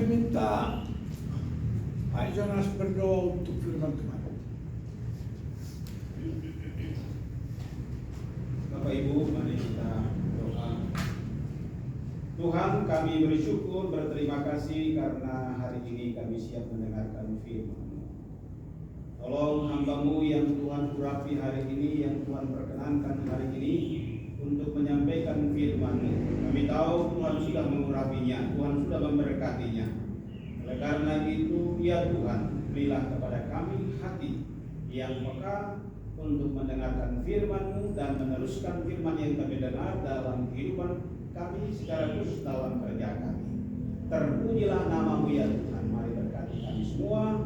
minta Pak Jonas berdoa untuk firman Tuhan. Bapak Ibu, mari kita doa. Tuhan, kami bersyukur, berterima kasih karena hari ini kami siap mendengarkan firman-Mu. Tolong hamba-Mu yang Tuhan urapi hari ini, yang Tuhan perkenankan hari ini untuk menyampaikan firman-Mu. Kami tahu Tuhan sudah mengurapinya, Tuhan sudah memberkatinya. Oleh karena itu, ya Tuhan, berilah kepada kami hati yang peka untuk mendengarkan firman-Mu dan meneruskan firman yang kami dengar dalam kehidupan kami secara khusus dalam kerja kami. Terpujilah nama-Mu ya Tuhan. Mari berkati kami semua,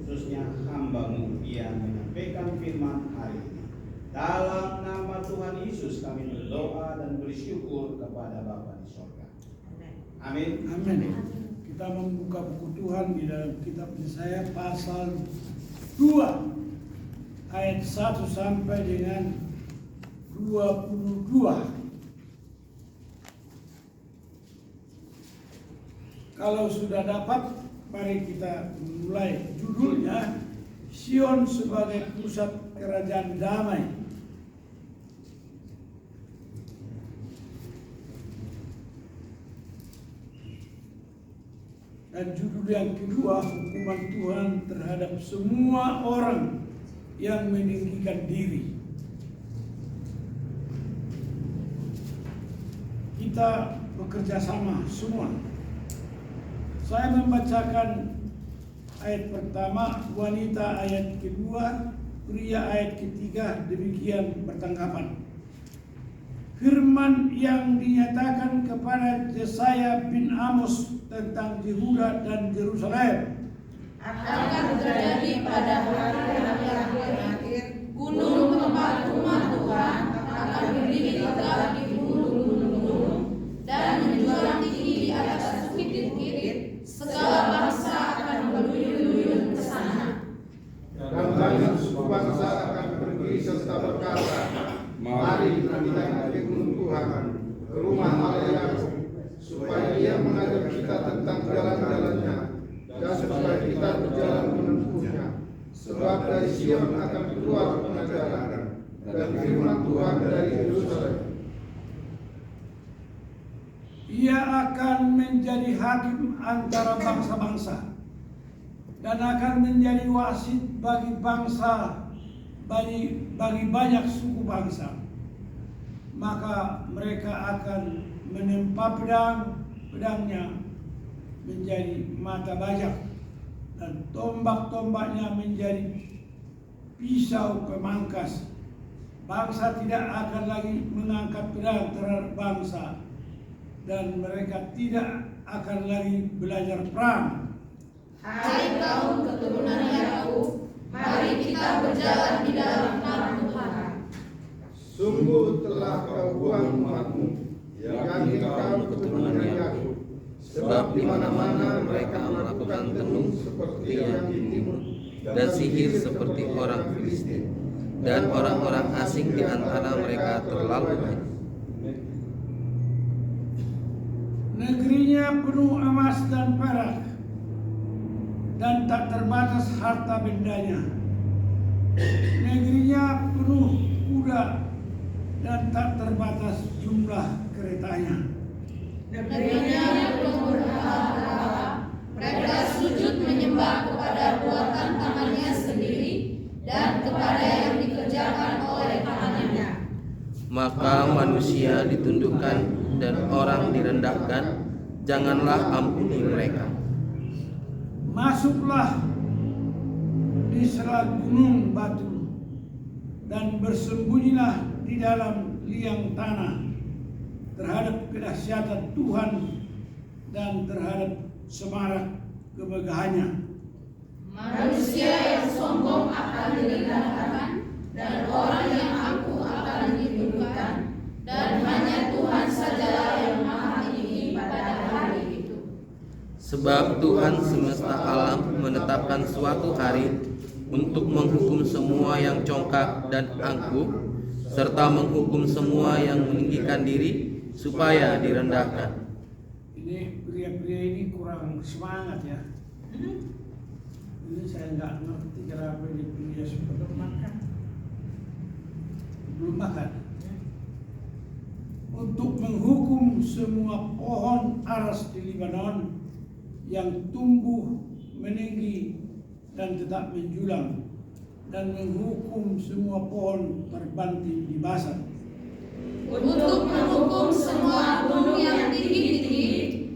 khususnya hamba-Mu yang menyampaikan firman hari ini. Dalam nama Tuhan Yesus kami berdoa dan bersyukur kepada Bapa di surga. Amin. Amin. Kita membuka buku Tuhan di dalam kitab Yesaya pasal 2 ayat 1 sampai dengan 22. Kalau sudah dapat, mari kita mulai. Judulnya Sion sebagai pusat kerajaan damai. Dan judul yang kedua, hukuman Tuhan terhadap semua orang yang meninggikan diri. Kita bekerja sama semua. Saya membacakan ayat pertama, wanita ayat kedua, pria ayat ketiga, demikian bertanggapan. Firman yang dinyatakan kepada Yesaya bin Amos tentang Yehuda dan Yerusalem akan terjadi pada hari-hari akhir. Gunung tempat rumah Tuhan akan berdiri tegak di gunung-gunung dan menjulang tinggi di atas bukit-bukit. Segala bangsa akan berduyun-duyun ke sana. Dan banyak suku bangsa akan pergi serta berkata, mari kita ke gunung Tuhan, ke rumah Allah Yakub, supaya Dia mengajar kita tentang jalan-jalannya dan supaya kita berjalan menempuhnya. Sebab dari Sion akan keluar pengajaran dan firman Tuhan dari Yerusalem. Ia akan menjadi hakim antara bangsa-bangsa dan akan menjadi wasit bagi bangsa, bagi banyak suku bangsa. Maka mereka akan menempa pedangnya menjadi mata bajak dan tombak-tombaknya menjadi pisau pemangkas. Bangsa tidak akan lagi mengangkat pedang terhadap bangsa dan mereka tidak akan lagi belajar perang. Hai kaum keturunan Yakub, mari kita berjalan di dalam nama Tuhan. Sungguh telah kau buang umatmu, yakni kaum keturunan Yakub. Sebab di mana-mana mereka melakukan tenung seperti yang di timur, dan sihir seperti orang Filistin, dan orang-orang asing di antara mereka terlalu banyak. Negerinya penuh emas dan perak, dan tak terbatas harta bendanya. Negerinya penuh kuda, dan tak terbatas jumlah keretanya. Negerinya penuh berhala-hala, mereka sujud menyembah kepada buatan tangannya sendiri dan kepada yang dikerjakan oleh tangannya. Maka manusia ditundukkan dan orang direndahkan, janganlah ampuni mereka. Masuklah di sela gunung batu dan bersembunyilah di dalam liang tanah terhadap kedahsyatan Tuhan dan terhadap semarak kemegahannya. Manusia yang sombong akan direndahkan dan orang yang angkuh akan ditundukkan, dan hanya Tuhan sajalah yang maha tinggi pada hari itu. Sebab Tuhan semesta alam menetapkan suatu hari untuk menghukum semua yang congkak dan angkuh, serta menghukum semua yang meninggikan diri supaya direndahkan. Ini pria-pria ini kurang semangat ya. Ini saya nggak ngerti kenapa ini pria sebelum makan. Belum makan. Untuk menghukum semua pohon aras di Lebanon yang tumbuh meninggi dan tetap menjulang, dan menghukum semua pohon terbanting di Basan. Untuk menghukum semua gunung yang tinggi-tinggi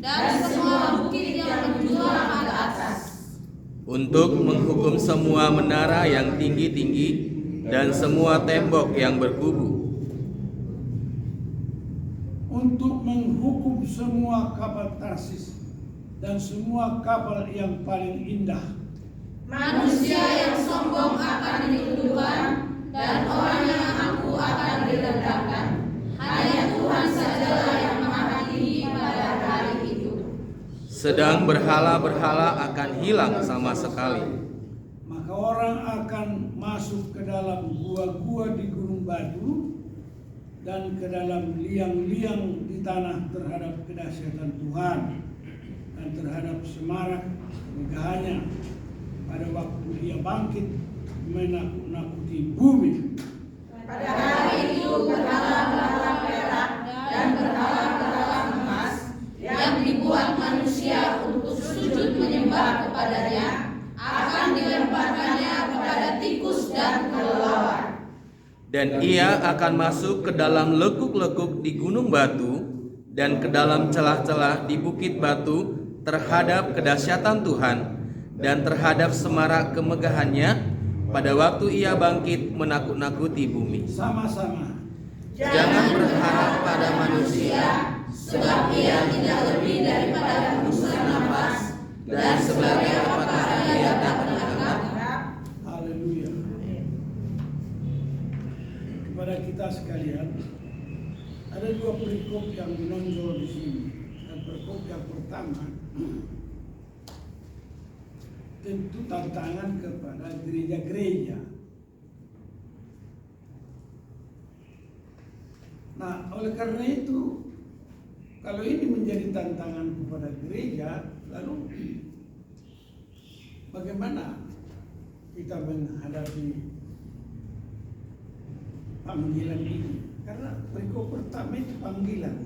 dan semua bukit yang menjulang ke atas. Untuk menghukum semua menara yang tinggi-tinggi dan semua tembok yang berkubu. Untuk menghukum semua kapal Tarsis dan semua kapal yang paling indah. Manusia yang sombong akan ditundukkan dan orang yang angkuh akan direndahkan. Hanya Tuhan sajalah yang maha tinggi pada hari itu. Sedang berhala-berhala akan hilang sama sekali. Maka orang akan masuk ke dalam gua-gua di gunung batu dan ke dalam liang-liang di tanah terhadap kedahsyatan Tuhan dan terhadap semarak kemegahannya pada waktu Ia bangkit menakut-nakuti bumi. Pada hari itu berhala-berhala perak dan berhala-berhala emas yang dibuat manusia untuk sujud menyembah kepadanya akan dilemparkannya kepada tikus dan kelelawar. Dan ia akan masuk ke dalam lekuk-lekuk di gunung batu dan ke dalam celah-celah di bukit batu terhadap kedahsyatan Tuhan dan terhadap semarak kemegahannya pada waktu Ia bangkit menakut-nakuti bumi. Sama-sama. Jangan berharap pada manusia, sebab ia tidak lebih daripada hembusan nafas, dan sebagai apakah ia dapat menganggap. Haleluya. Kepada kita sekalian, ada dua perikop yang menonjol di sini. Dan perikop yang pertama tentu tantangan kepada gereja-gereja. Nah, oleh karena itu, kalau ini menjadi tantangan kepada gereja, lalu bagaimana kita menghadapi panggilan ini? Karena perikop pertama itu panggilan.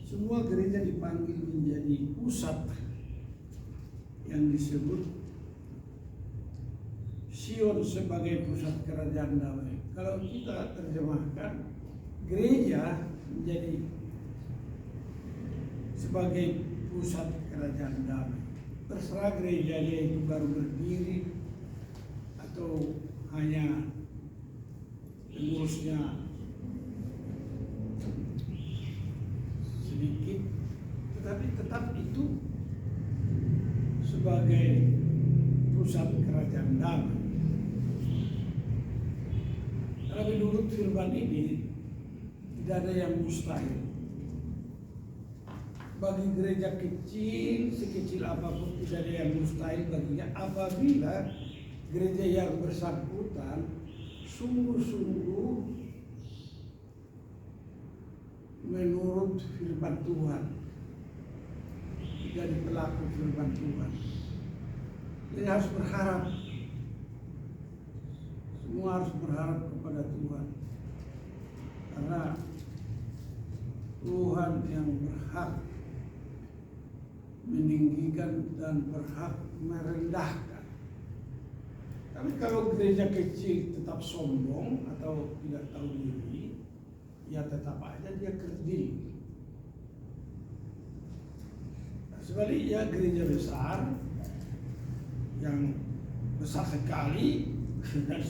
Semua gereja dipanggil menjadi pusat yang disebut Sion sebagai pusat kerajaan damai. Kalau kita terjemahkan, gereja menjadi sebagai pusat kerajaan damai. Terserah gerejanya itu baru berdiri atau hanya pengurusnya sedikit, tetapi tetap itu sebagai pusat kerajaan damai. Kalau menurut firman ini tidak ada yang mustahil. Bagi gereja kecil, sekecil apapun tidak ada yang mustahil baginya apabila gereja yang bersangkutan sungguh-sungguh menurut firman Tuhan, jadi pelaku firman Tuhan. Jadi harus berharap, semua harus berharap kepada Tuhan, karena Tuhan yang berhak meninggikan dan berhak merendahkan. Tapi kalau gereja kecil tetap sombong atau tidak tahu diri, ya tetap aja dia kerdil. Sebaliknya gereja besar yang besar sekali dan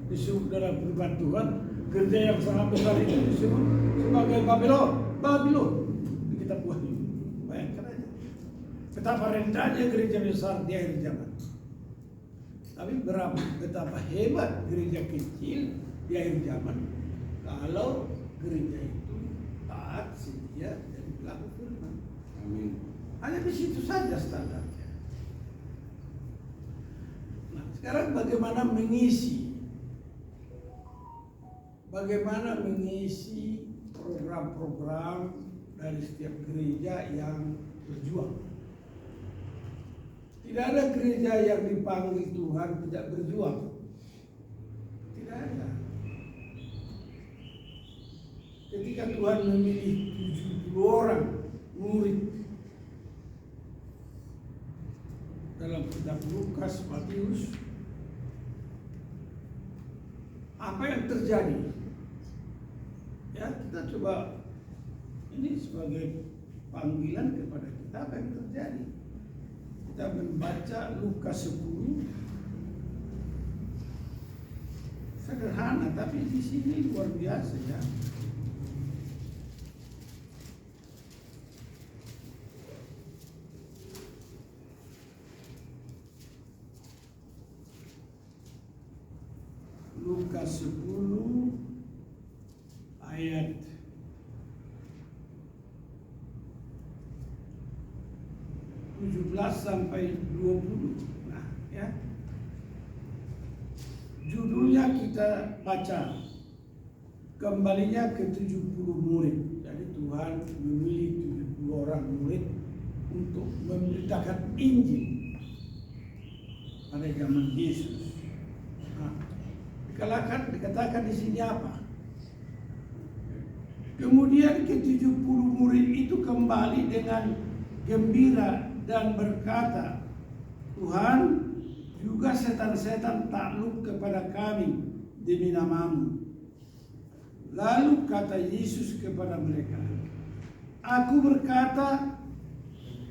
disebut dalam firman Tuhan, gereja yang sangat besar itu disebut sebagai Babylon. Kita buat ini, bayangkan aja betapa rendahnya gereja besar di akhir zaman. Tapi betapa hebat gereja kecil di akhir zaman kalau gereja itu taat, setia, dan pelaku firman. Amin. Hanya di situ saja standarnya. Nah, sekarang bagaimana mengisi program-program dari setiap gereja yang berjuang. Tidak ada gereja yang dipanggil Tuhan tidak berjuang. Tidak ada. Ketika Tuhan memilih 70 orang murid dalam kitab Lukas, Matius, apa yang terjadi? Ya, kita coba ini sebagai panggilan kepada kita, apa yang terjadi? Kita membaca Lukas 10, sederhana tapi di sini luar biasa ya. Lukas 10 ayat 17 sampai 20. Nah, ya. Judulnya kita baca kembalinya ke 70 murid. Jadi Tuhan memilih 70 orang murid untuk memberitakan Injil pada zaman Yesus. Nah, dikatakan di sini apa? Kemudian ke-70 murid itu kembali dengan gembira dan berkata, Tuhan, juga setan-setan takluk kepada kami demi nama-Mu. Lalu kata Yesus kepada mereka, Aku berkata,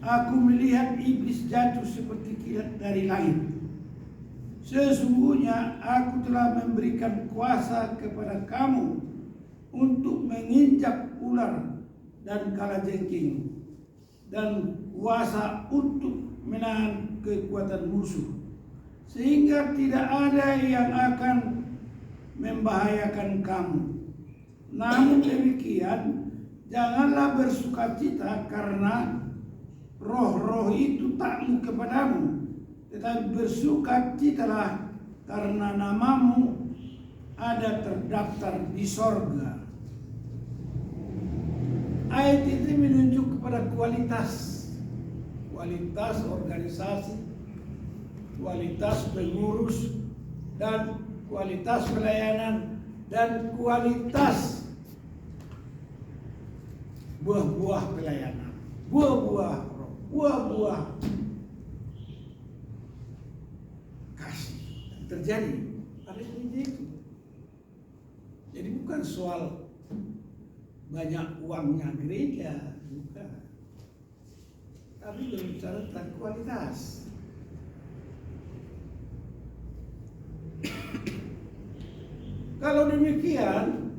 aku melihat iblis jatuh seperti kilat dari langit. Sesungguhnya aku telah memberikan kuasa kepada kamu untuk menginjak ular dan kalajengking, dan kuasa untuk menahan kekuatan musuh, sehingga tidak ada yang akan membahayakan kamu. Namun demikian, janganlah bersukacita karena roh-roh itu takluk kepadamu, tetapi bersukacitalah karena namamu ada terdaftar di sorga. Ayat ini menunjuk kepada kualitas organisasi, kualitas pengurus, dan kualitas pelayanan, dan kualitas buah-buah pelayanan, buah-buah roh, buah-buah kasih yang terjadi pada gereja itu. Jadi bukan soal banyak uangnya gereja, bukan. Tapi berbicara tentang kualitas. Kalau demikian,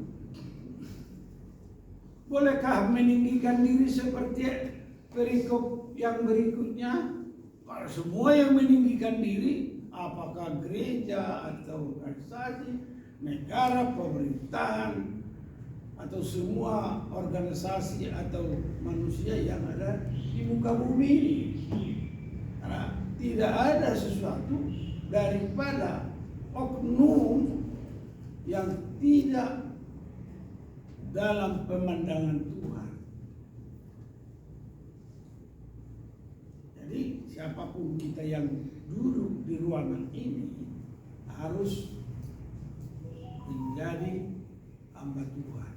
bolehkah meninggikan diri seperti perikop yang berikutnya? Kalau semua yang meninggikan diri, apakah gereja atau organisasi, negara, pemerintahan, atau semua organisasi atau manusia yang ada di muka bumi ini. Karena tidak ada sesuatu daripada oknum yang tidak dalam pemandangan Tuhan. Jadi siapapun kita yang duduk di ruangan ini harus menjadi hamba Tuhan.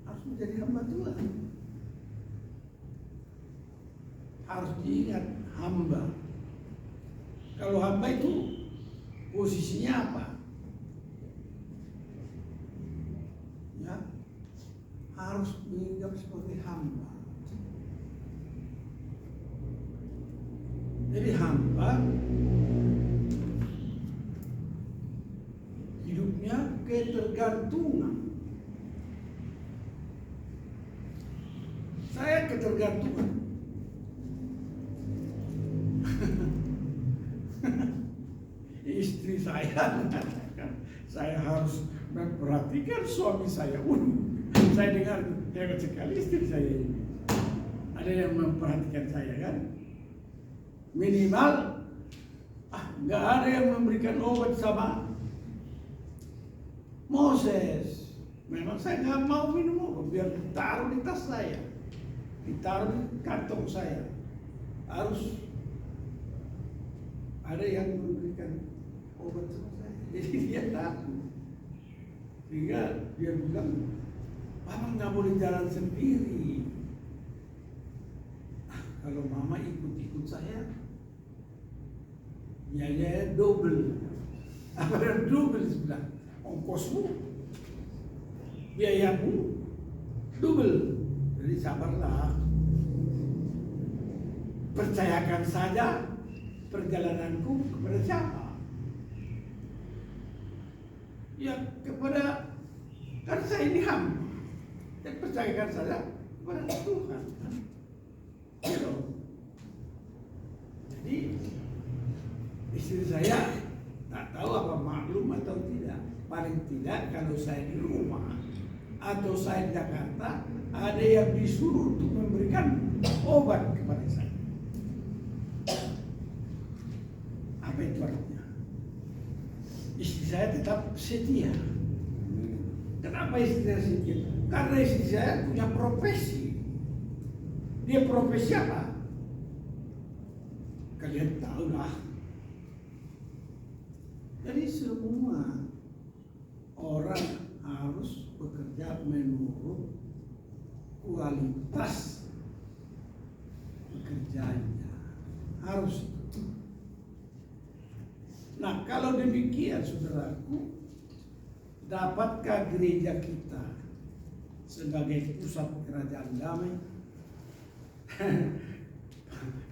Harus menjadi hamba Tuhan. Harus diingat hamba. Kalau hamba itu posisinya apa? Ya, harus diingat sebagai hamba. Jadi hamba hidupnya ketergantungan. Saya ketergantungan. Istri saya mengatakan saya harus memperhatikan suami saya. Saya dengar hebat sekali istri saya ini. Ada yang memperhatikan saya kan? Minimal nggak ada yang memberikan obat sama Moses. Memang saya nggak mau minum obat, kemudian ditaruh di tas saya, ditaruh di kantong saya. Harus ada yang memberikan obat sama saya. Jadi dia takut. Sehingga dia bilang, Mama nggak boleh jalan sendiri. Kalau Mama ikut-ikut saya, biayanya double. Apa yang double sebenarnya? Ongkosmu, biayamu double. Jadi sabarlah. Percayakan saja perjalananku kepada siapa? Ya kepada, kan saya ini hamba. Dan percayakan saja kepada Tuhan. Gitu. Jadi istri saya tak tahu apa maklum atau tidak. Paling tidak kalau saya di rumah atau saya di Jakarta, ada yang disuruh untuk memberikan obat kepada saya. Apa itu artinya? Istri saya tetap setia. Kenapa istri saya setia? Karena istri saya punya profesi. Dia profesi apa? Kalian tahu lah. Jadi semua orang harus bekerja menurut kualitas pekerjaannya. Harus. Nah, kalau demikian saudaraku, dapatkah gereja kita sebagai pusat kerajaan damai?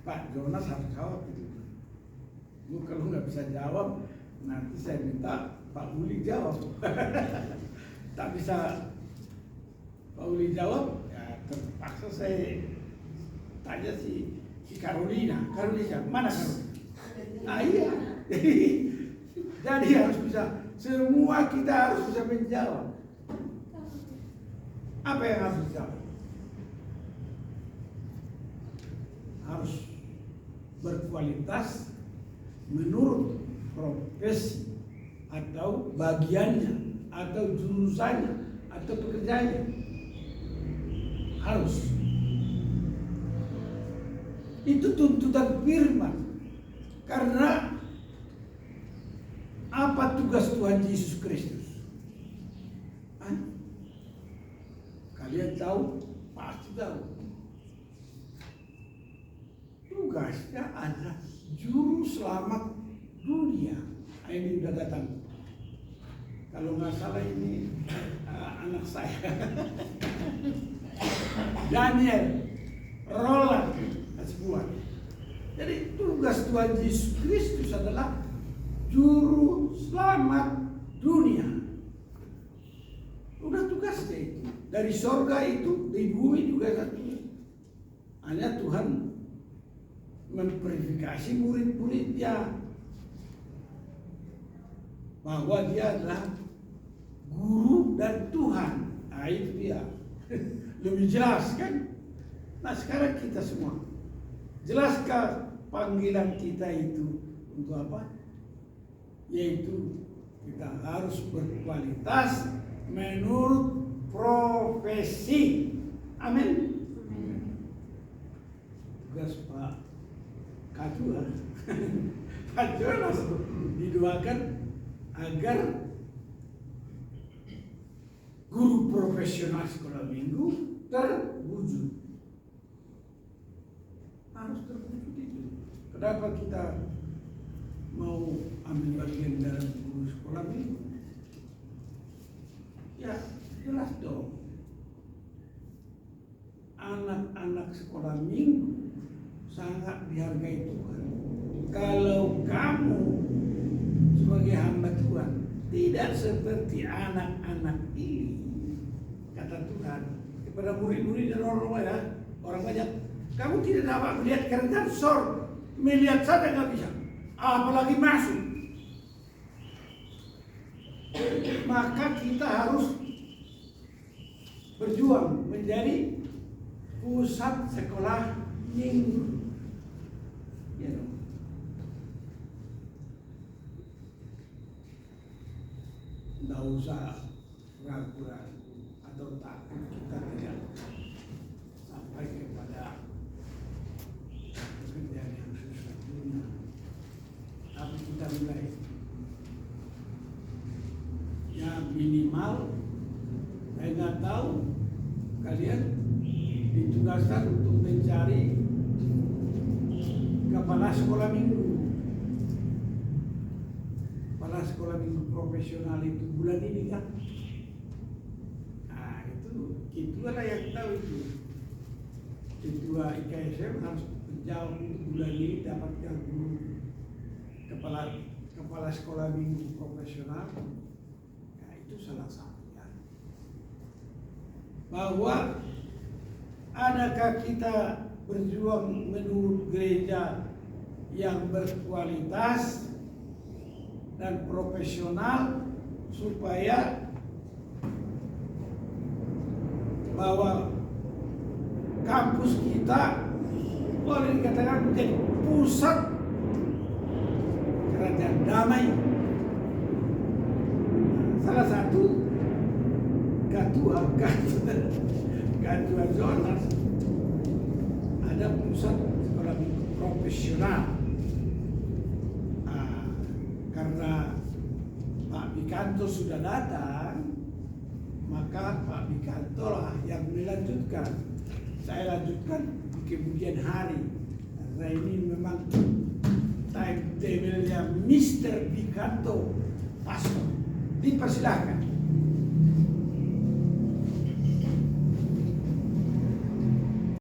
Pak Jonas harus jawab itu. Kalau nggak bisa jawab, nanti saya minta Pak Uli jawab. Tak bisa Pak Uli jawab, ya terpaksa saya tanya si Carolina. Carolina, mana Carolina? Ah iya. Jadi harus bisa, semua kita harus bisa menjawab. Apa yang harus dijawab? Harus berkualitas menurut profesi atau bagiannya atau jurusannya atau pekerjaannya. Harus. Itu tuntutan firman. Karena apa tugas Tuhan Yesus Kristus? Kalian tahu? Pasti tahu. Tugasnya adalah juru selamat dunia. Ini sudah datang. Kalau nggak salah ini anak saya. Daniel, Roland, sebuah. Jadi tugas Tuhan Yesus Kristus adalah juru selamat dunia. Udah tugasnya itu. Dari sorga itu, di bumi juga satu. Hanya Tuhan memverifikasi murid-muridnya bahwa dia adalah guru dan Tuhan. Nah itu dia. Lebih jelas kan? Nah sekarang kita semua, jelaskah panggilan kita itu untuk apa? Yaitu kita harus berkualitas menurut profesi. Amin. Tugas Pak Kajua. Pak Jonas didoakan agar guru profesional sekolah minggu terwujud. Harus terwujud itu. Kenapa kita mau ambil bagian dalam guru sekolah minggu? Ya jelas dong. Anak-anak sekolah minggu sangat dihargai Tuhan. Kalau kamu sebagai hamba Tuhan tidak seperti anak-anak ini, kata Tuhan kepada murid-murid dan orang banyak, kamu tidak dapat melihat kerajaan sorga, melihat saja nggak bisa, apalagi masuk. Maka kita harus berjuang menjadi pusat sekolah minggu. Ya dong. Nggak usah ragu-ragu atau takut kita atau kalian ditugaskan untuk mencari kepala sekolah minggu. Kepala sekolah minggu profesional itu bulan ini kan. Nah itu adalah yang tahu itu. Ketua IKSM harus menjawab itu bulan ini dapatkan guru kepala sekolah minggu profesional. Nah itu salah satunya. Bahwa adakah kita berjuang menurut gereja yang berkualitas dan profesional supaya bahwa kampus kita boleh dikatakan menjadi pusat kerajaan damai. Salah satu ketua Jonas ada pusat sekolah minggu profesional. Karena Pak Bikanto sudah datang, maka Pak Bikanto lah yang melanjutkan. Saya lanjutkan di kemudian hari. Karena ini memang timetable-nya Mr. Bikanto. Pastor, dipersilahkan.